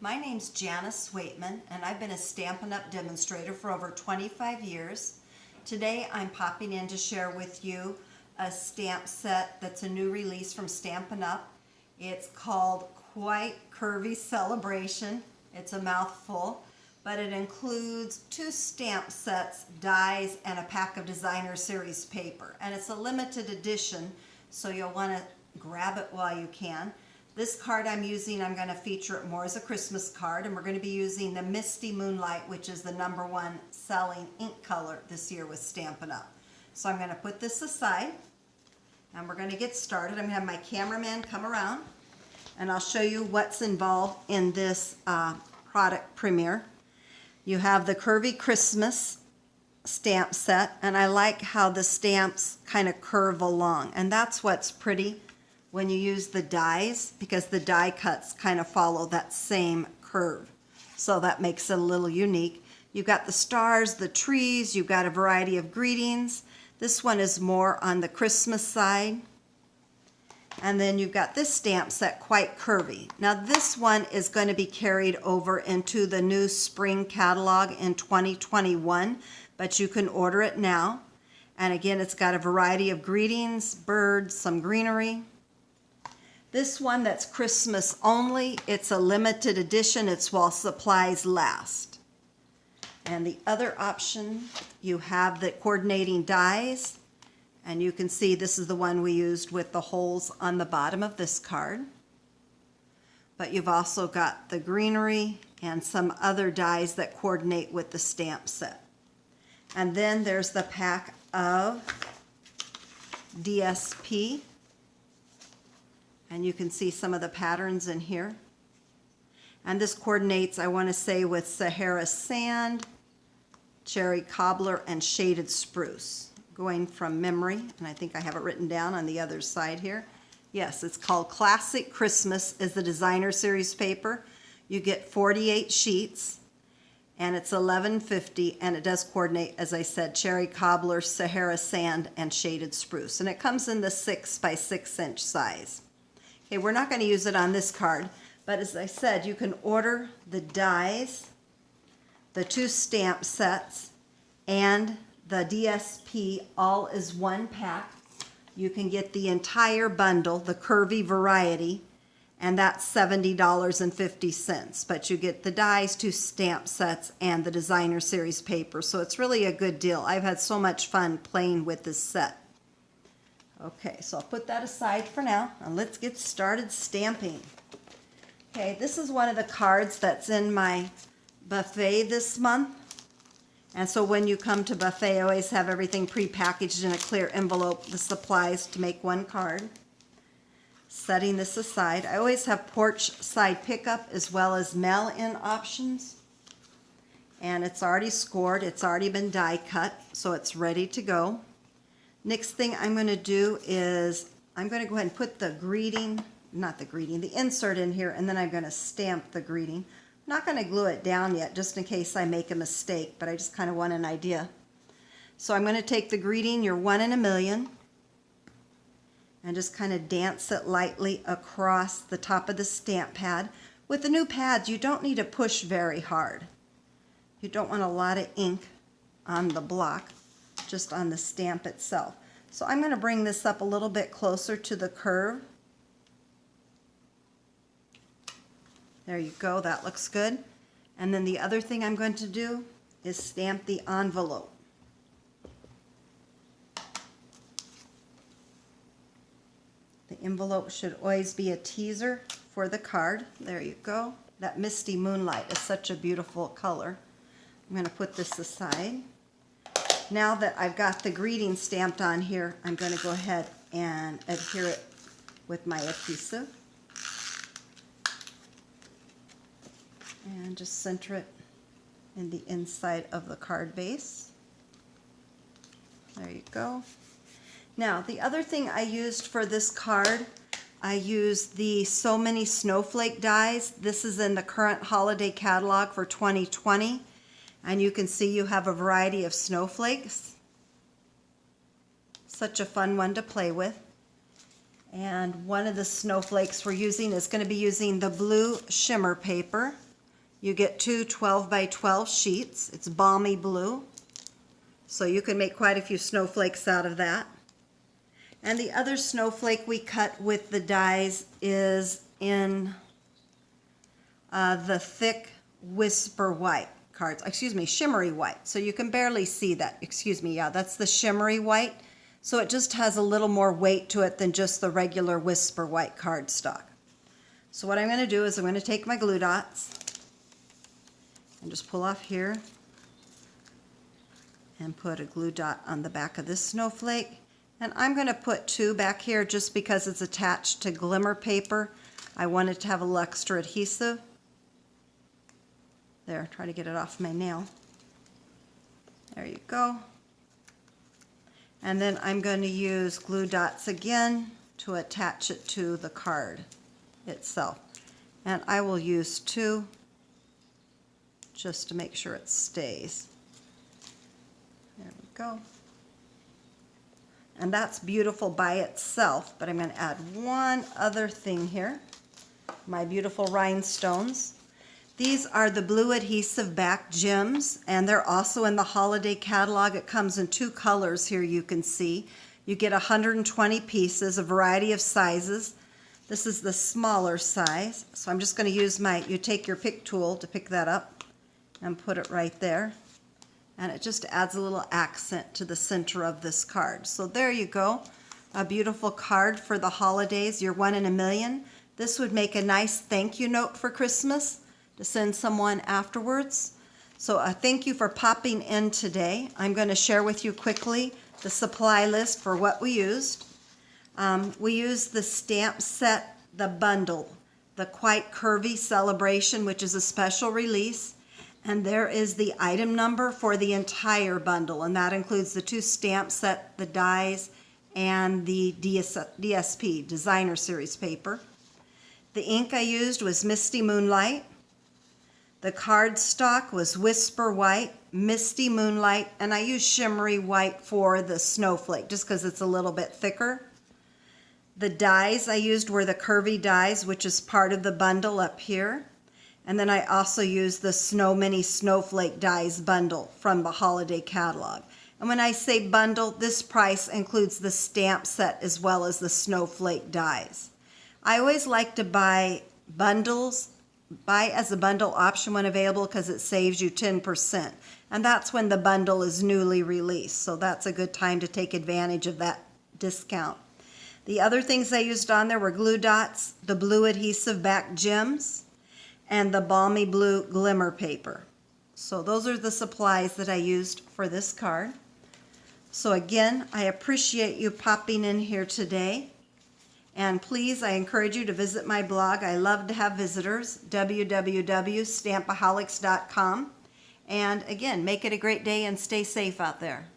My name's Janice Waitman, and I've been a Stampin' Up! Demonstrator for over 25 years. Today I'm popping in to share with you a stamp set that's a new release from Stampin' Up! It's called Quite Curvy Celebration. It's a mouthful, but it includes 2 stamp sets, dies, and a pack of designer series paper. And it's a limited edition, so you'll want to grab it while you can. This card I'm using, I'm going to feature it more as a Christmas card, and we're going to be using the Misty Moonlight, which is the #1 selling ink color this year with Stampin' Up! So I'm going to put this aside, and we're going to get started. I'm going to have my cameraman come around, and I'll show you what's involved in this product premiere. You have the Curvy Christmas stamp set, and I like how the stamps kind of curve along, and that's what's pretty when you use the dies, because the die cuts kind of follow that same curve. So that makes it a little unique. You've got the stars, the trees, you've got a variety of greetings. This one is more on the Christmas side. And then you've got this stamp set, Quite Curvy. Now this one is going to be carried over into the new spring catalog in 2021, but you can order it now. And again, it's got a variety of greetings, birds, some greenery. This one that's Christmas only, it's a limited edition. It's while supplies last. And the other option, you have the coordinating dies. And you can see this is the one we used with the holes on the bottom of this card. But you've also got the greenery and some other dies that coordinate with the stamp set. And then there's the pack of DSP. And you can see some of the patterns in here. And this coordinates, I want to say, with Sahara Sand, Cherry Cobbler, and Shaded Spruce. Going from memory, and I think I have it written down on the other side here. Yes, it's called Classic Christmas, is the designer series paper. You get 48 sheets, and it's $11.50, and it does coordinate, as I said, Cherry Cobbler, Sahara Sand, and Shaded Spruce. And it comes in the 6 by 6 inch size. Okay, we're not going to use it on this card, but as I said, you can order the dies, the 2 stamp sets, and the DSP all as one pack. You can get the entire bundle, the Curvy variety, and that's $70.50. But you get the dies, 2 stamp sets, and the designer series paper. So it's really a good deal. I've had so much fun playing with this set. Okay, so I'll put that aside for now, and let's get started stamping. Okay, this is one of the cards that's in my buffet this month. And so when you come to buffet, I always have everything pre-packaged in a clear envelope, the supplies to make one card. Setting this aside, I always have porch side pickup as well as mail-in options. And it's already scored, it's already been die cut, so it's ready to go. Next thing I'm going to do is I'm going to go ahead and put the the insert in here, and then I'm going to stamp the greeting. I'm not going to glue it down yet, just in case I make a mistake, but I just kind of want an idea. So I'm going to take the greeting, "You're 1 in a million," and just kind of dance it lightly across the top of the stamp pad. With the new pads, you don't need to push very hard. You don't want a lot of ink on the block, just on the stamp itself. So I'm going to bring this up a little bit closer to the curve. There you go, that looks good. And then the other thing I'm going to do is stamp the envelope. The envelope should always be a teaser for the card. There you go. That Misty Moonlight is such a beautiful color. I'm going to put this aside. Now that I've got the greeting stamped on here, I'm going to go ahead and adhere it with my adhesive. And just center it in the inside of the card base. There you go. Now, the other thing I used for this card, I used the So Many Snowflake dies. This is in the current holiday catalog for 2020. And you can see you have a variety of snowflakes. Such a fun one to play with. And one of the snowflakes we're using is going to be using the blue shimmer paper. You get two 12 by 12 sheets. It's balmy blue, so you can make quite a few snowflakes out of that. And the other snowflake we cut with the dies is in the thick Whisper White cards. Excuse me, Shimmery White. So you can barely see that. Excuse me, yeah, that's the Shimmery White. So it just has a little more weight to it than just the regular Whisper White cardstock. So what I'm going to do is I'm going to take my glue dots and just pull off here and put a glue dot on the back of this snowflake. And I'm going to put two back here just because it's attached to glimmer paper. I want it to have a little extra adhesive. There, try to get it off my nail. There you go. And then I'm going to use glue dots again to attach it to the card itself. And I will use two just to make sure it stays. There we go. And that's beautiful by itself, but I'm going to add one other thing here. My beautiful rhinestones. These are the blue adhesive back gems, and they're also in the holiday catalog. It comes in two colors here, you can see. You get 120 pieces, a variety of sizes. This is the smaller size, so I'm just going to use you take your pick tool to pick that up and put it right there. And it just adds a little accent to the center of this card. So there you go, a beautiful card for the holidays. You're one in a million. This would make a nice thank you note for Christmas to send someone afterwards. So thank you for popping in today. I'm going to share with you quickly the supply list for what we used. We used the stamp set, the bundle, the Quite Curvy Celebration, which is a special release. And there is the item number for the entire bundle, and that includes the two stamp set, the dies, and the DSP, Designer Series paper. The ink I used was Misty Moonlight. The cardstock was Whisper White, Misty Moonlight, and I used Shimmery White for the snowflake, just because it's a little bit thicker. The dies I used were the Curvy dies, which is part of the bundle up here. And then I also used the Snow Mini Snowflake Dies bundle from the holiday catalog. And when I say bundle, this price includes the stamp set as well as the snowflake dies. I always like to buy bundles, buy as a bundle option when available, because it saves you 10%. And that's when the bundle is newly released. So that's a good time to take advantage of that discount. The other things I used on there were glue dots, the blue adhesive back gems, and the balmy blue glimmer paper. So those are the supplies that I used for this card. So again, I appreciate you popping in here today. And please, I encourage you to visit my blog. I love to have visitors, www.stampaholics.com. And again, make it a great day and stay safe out there.